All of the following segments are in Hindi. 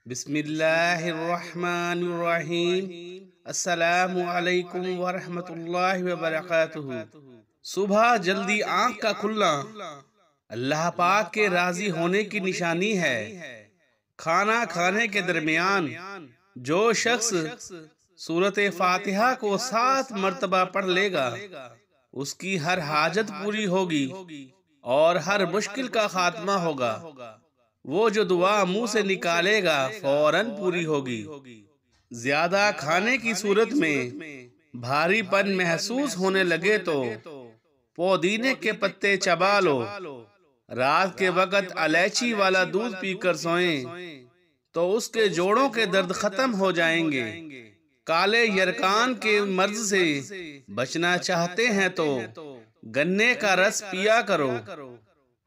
बिस्मिल्लाहिर्रहमानिर्रहीम। अस्सलामु अलैकुम वरहमतुल्लाहि वबरकातुहू। सुबह जल्दी आँख का खुलना अल्लाह पाक के राजी होने की निशानी है। खाना खाने के दरमियान जो शख्स सूरत फातिहा को 7 मर्तबा पढ़ लेगा उसकी हर हाजत पूरी होगी और हर मुश्किल का खात्मा होगा। वो जो दुआ मुंह से निकालेगा फौरन पूरी होगी। ज्यादा खाने की सूरत में भारीपन महसूस होने लगे तो पुदीने के पत्ते चबा लो। रात के वक्त इलायची वाला दूध पीकर सोएं तो उसके जोड़ों के दर्द खत्म हो जाएंगे। काले यरकान के मर्ज से बचना चाहते हैं तो गन्ने का रस पिया करो।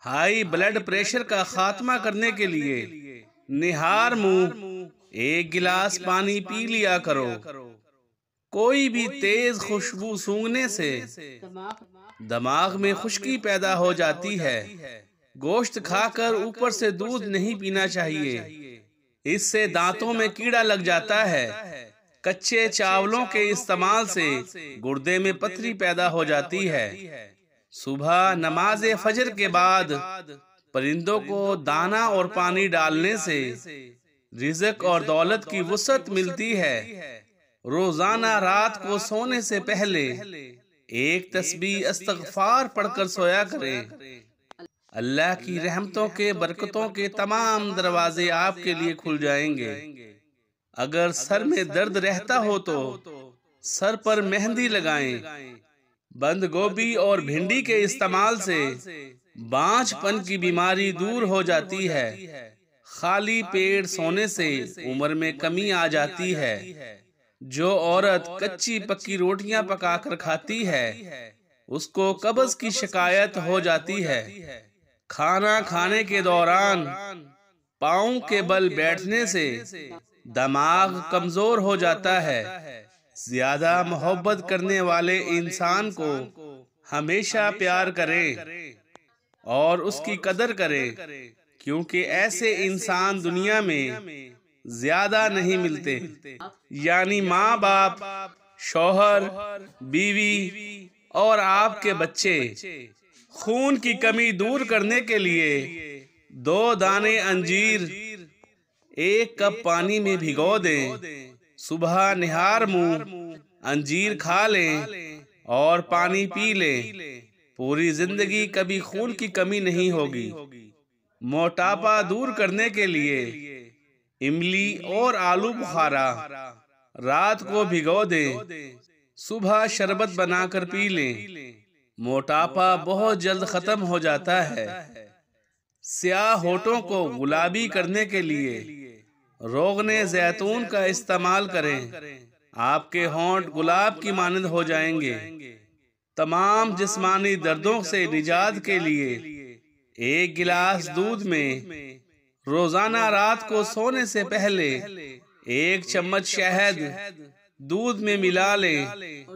हाई ब्लड प्रेशर का खात्मा करने के लिए निहार मुंह 1 गिलास पानी पी लिया करो। कोई भी तेज खुशबू सूंघने से दिमाग में खुश्की पैदा हो जाती है। गोश्त खाकर ऊपर से दूध नहीं पीना चाहिए, इससे दांतों में कीड़ा लग जाता है। कच्चे चावलों के इस्तेमाल से गुर्दे में पथरी पैदा हो जाती है। सुबह नमाज फजर के बाद परिंदों को दाना और पानी डालने से रिज़्क और दौलत की वुसअत मिलती है। रोजाना रात को सोने से पहले एक तस्बीह इस्तग़फ़ार पढ़कर सोया करें। अल्लाह की रहमतों के बरकतों के तमाम दरवाजे आपके लिए खुल जाएंगे। अगर सर में दर्द रहता हो तो सर पर मेहंदी लगाएं। बंद गोभी और भिंडी के इस्तेमाल से बांझपन की बीमारी दूर हो जाती है। खाली पेट सोने से उम्र में कमी आ जाती है। जो औरत कच्ची पक्की रोटियां पकाकर खाती है उसको कब्ज की शिकायत हो जाती है। खाना खाने के दौरान पाँव के बल बैठने से दिमाग कमजोर हो जाता है। ज्यादा मोहब्बत करने वाले इंसान को हमेशा प्यार करें और उसकी कदर करें, क्योंकि ऐसे इंसान दुनिया में ज्यादा नहीं मिलते। यानी माँ बाप, शौहर, बीवी और आपके बच्चे। खून की कमी दूर करने के लिए 2 दाने अंजीर 1 कप पानी में भिगो दें। सुबह निहार मुंह अंजीर खा लें और पानी पी लें। पूरी जिंदगी कभी खून की कमी नहीं होगी। मोटापा दूर करने के लिए इमली और आलू बुखारा रात को भिगो दें, सुबह शरबत बनाकर पी लें। मोटापा बहुत जल्द खत्म हो जाता है। स्याह होठों को गुलाबी करने के लिए रोगने जैतून का इस्तेमाल करें। आपके होंठ गुलाब की मानंद हो जाएंगे। तमाम जिस्मानी दर्दों से निजात के लिए 1 गिलास दूध में रोजाना रात को सोने से पहले 1 चम्मच शहद दूध में मिला लें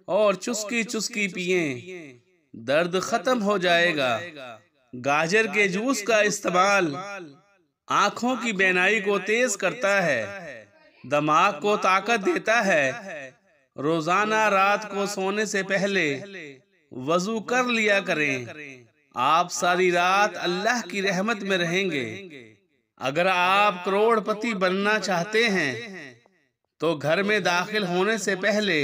और चुस्की चुस्की पिएं। दर्द खत्म हो जाएगा। गाजर के जूस का इस्तेमाल आँखों की बीनाई को तेज करता है, दिमाग को ताकत देता है। रोजाना रात को सोने से पहले वजू कर लिया करें। आप सारी रात अल्लाह की रहमत में रहेंगे। अगर आप करोड़पति बनना चाहते हैं तो घर में दाखिल होने से पहले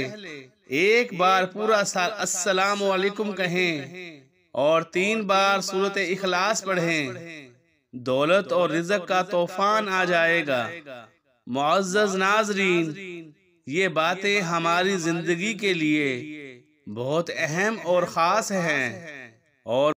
1 बार पूरा साल अस्सलामु अलैकुम कहें और 3 बार सूरत इखलास पढ़ें। दौलत और रिज़्क का तूफान आ जाएगा। मुअज़्ज़ज़ नाज़रीन, ये बातें हमारी जिंदगी के लिए बहुत अहम और ख़ास हैं और